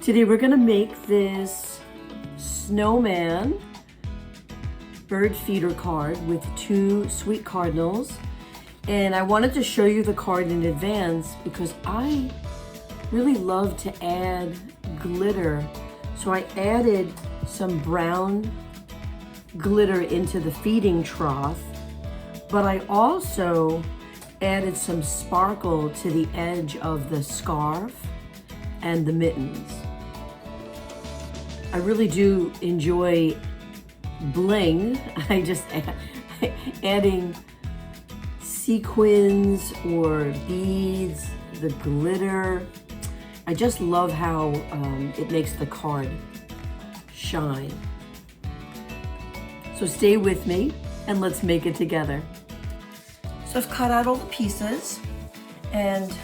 Today we're gonna make this snowman bird feeder card with 2 sweet cardinals. And I wanted to show you the card in advance because I really love to add glitter. So I added some brown glitter into the feeding trough, but I also added some sparkle to the edge of the scarf and the mittens. I really do enjoy bling. I just adding sequins or beads, the glitter. I just love how it makes the card shine. So stay with me and let's make it together. So I've cut out all the pieces and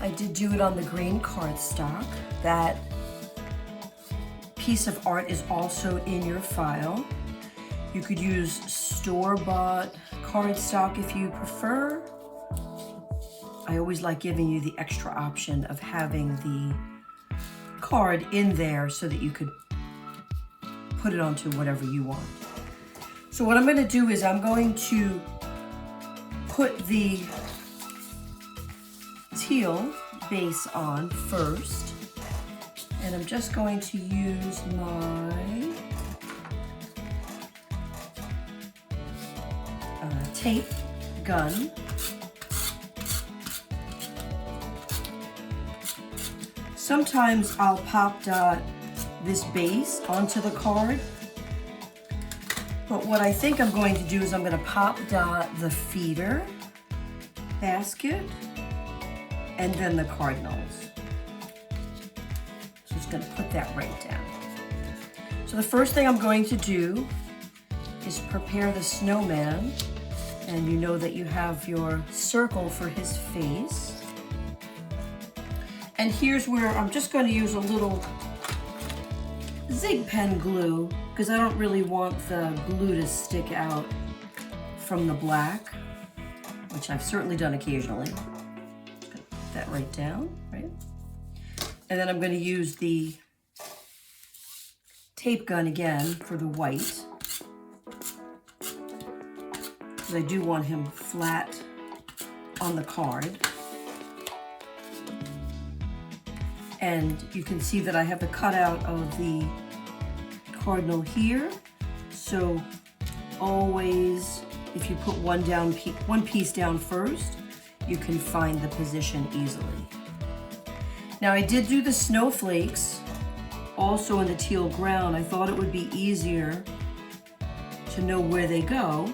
I did do it on the green cardstock. That piece of art is also in your file. You could use store-bought cardstock if you prefer. I always like giving you the extra option of having the card in there so that you could put it onto whatever you want. So what I'm going to do is I'm going to put the teal base on first. And I'm just going to use my tape gun. Sometimes I'll pop dot this base onto the card, but what I think I'm going to do is I'm going to pop dot the feeder basket and then the cardinals. So just going to put that right down. So the first thing I'm going to do is prepare the snowman, and you know that you have your circle for his face. And here's where I'm just going to use a little zig pen glue because I don't really want the glue to stick out from the black, which I've certainly done occasionally. Put that right down, right? And then I'm going to use the tape gun again for the white, because I do want him flat on the card. And you can see that I have the cutout of the cardinal here. So always, if you put one piece down first, you can find the position easily. Now I did do the snowflakes also in the teal ground. I thought it would be easier to know where they go.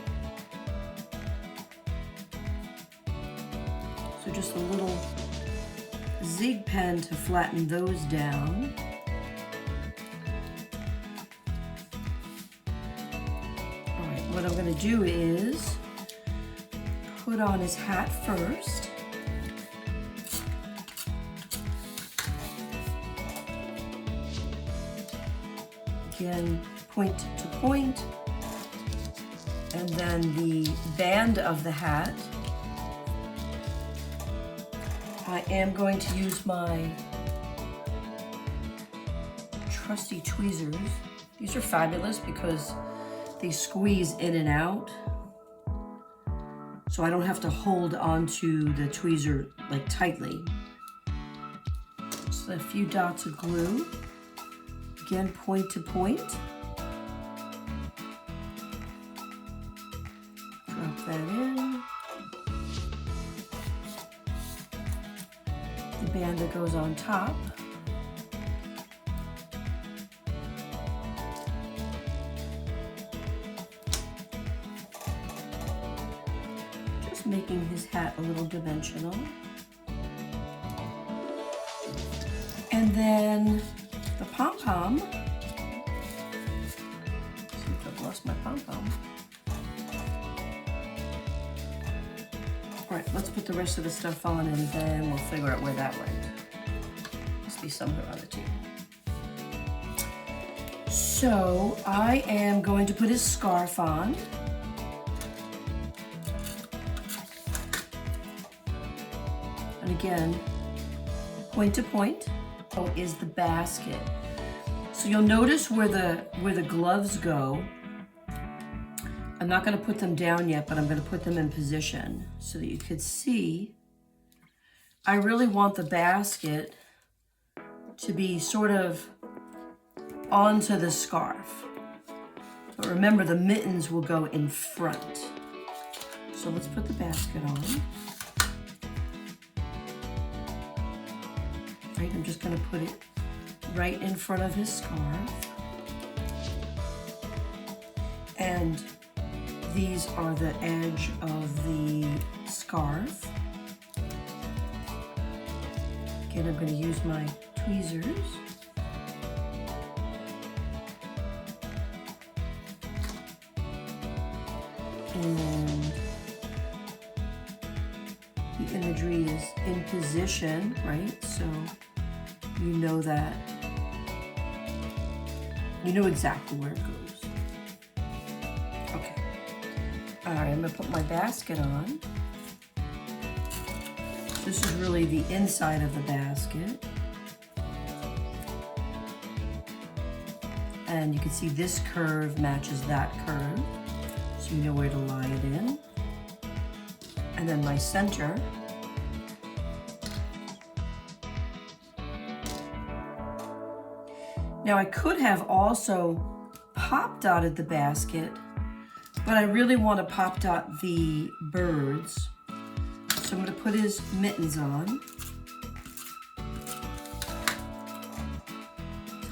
So just a little zig pen to flatten those down. All right, what I'm going to do is put on his hat first. Again, point to point, and then the band of the hat. I am going to use my trusty tweezers. These are fabulous because they squeeze in and out, so I don't have to hold onto the tweezer like tightly. Just a few dots of glue. Again, point to point. Drop that in. The band that goes on top. Just making his hat a little dimensional. And then the pom-pom. See if I've lost my pom-pom. All right, let's put the rest of the stuff on and then we'll figure out where that went. Must be somewhere on the table. So I am going to put his scarf on. And again, point to point. is the basket. So you'll notice where the gloves go. I'm not going to put them down yet, but I'm going to put them in position so that you could see. I really want the basket to be sort of onto the scarf. But remember, the mittens will go in front. So let's put the basket on. Right, I'm just going to put it right in front of his scarf. And these are the edge of the scarf. Again, I'm going to use my tweezers. And the imagery is in position, right? So you know that, you know exactly where it goes. Okay. All right, I'm gonna put my basket on. This is really the inside of the basket. And you can see this curve matches that curve, so you know where to lie it in. And then my center. Now I could have also pop dotted the basket, but I really want to pop dot the birds. So I'm going to put his mittens on.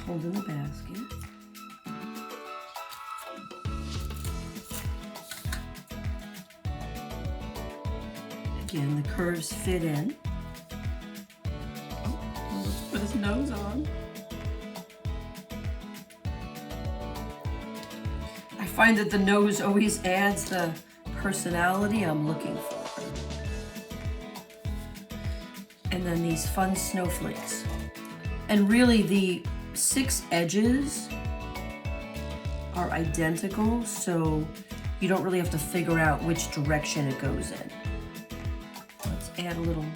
Holding the basket. Again, the curves fit in. Oh, let's put his nose on. I find that the nose always adds the personality I'm looking for. And then these fun snowflakes. And really the 6 edges are identical, so you don't really have to figure out which direction it goes in. Let's add a little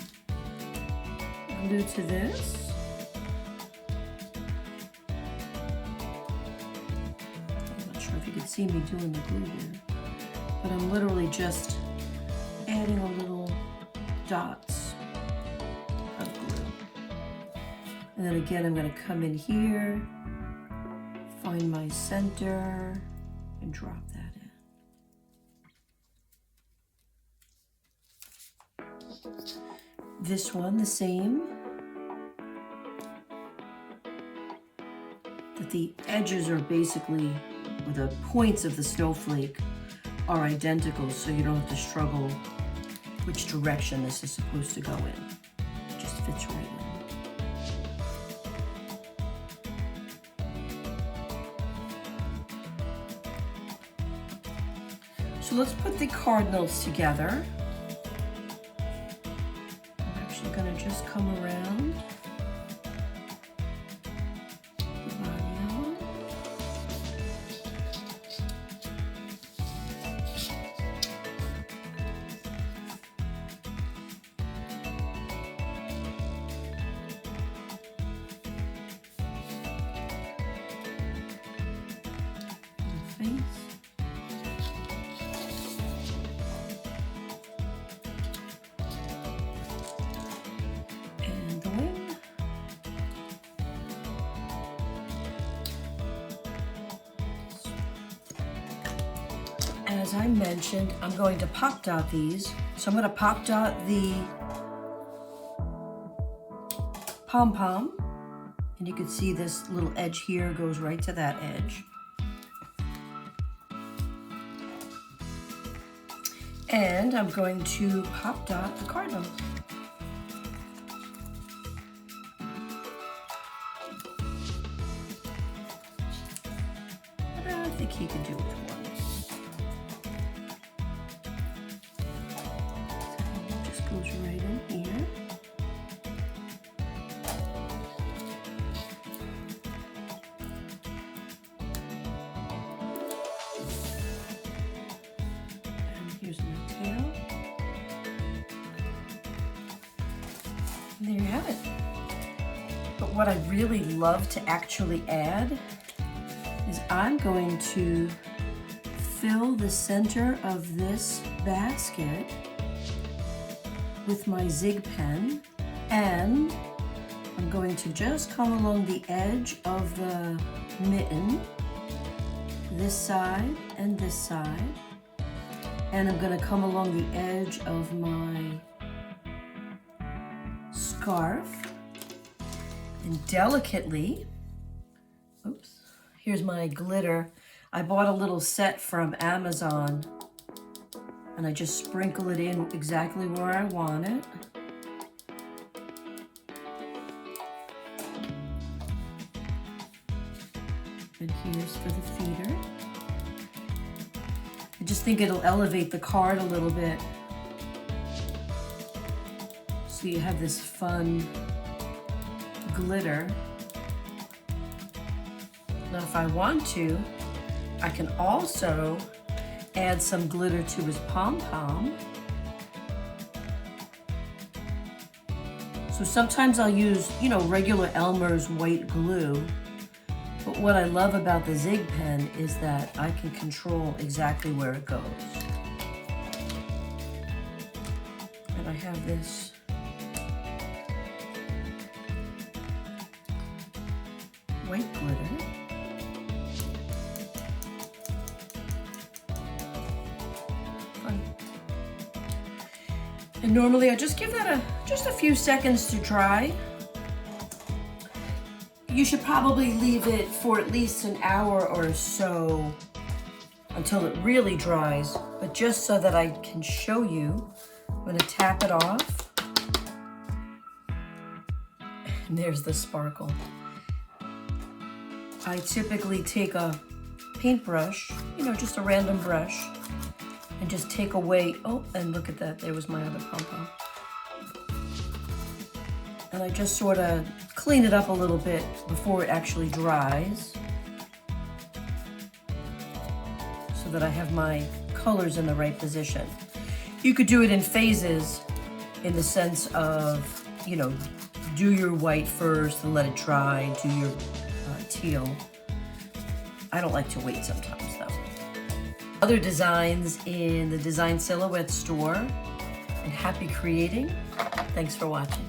glue to this. You can see me doing the glue here, but I'm literally just adding a little dots of glue. And then again, I'm going to come in here, find my center, and drop that in. This one, the same. That the edges are basically, or the points of the snowflake are identical, so you don't have to struggle which direction this is supposed to go in. It just fits right in. So let's put the cardinals together. I'm actually going to just come around. As I mentioned, I'm going to pop dot these. So I'm going to pop dot the pom-pom, and you can see this little edge here goes right to that edge. And I'm going to pop dot the cardinal. I think he can do it with one. Goes right in here. And here's my tail. And there you have it. But what I really love to actually add is I'm going to fill the center of this basket with my zig pen, and I'm going to just come along the edge of the mitten, this side and this side, and I'm going to come along the edge of my scarf and delicately, oops, here's my glitter. I bought a little set from Amazon and I just sprinkle it in exactly where I want it. And here's for the feeder. I just think it'll elevate the card a little bit. So you have this fun glitter. Now if I want to, I can also add some glitter to his pom-pom. So sometimes I'll use, regular Elmer's white glue. But what I love about the zig pen is that I can control exactly where it goes. And I have this white glitter. Fun. And normally I just give that just a few seconds to dry. You should probably leave it for at least an hour or so until it really dries, but just so that I can show you, I'm gonna tap it off. And there's the sparkle. I typically take a paintbrush, just a random brush, and just take away, oh, and look at that, there was my other pom-pom. And I just sort of clean it up a little bit before it actually dries, so that I have my colors in the right position. You could do it in phases, in the sense of, do your white first and let it dry, do your teal. I don't like to wait sometimes though. Other designs in the Design Silhouette store, and happy creating. Thanks for watching.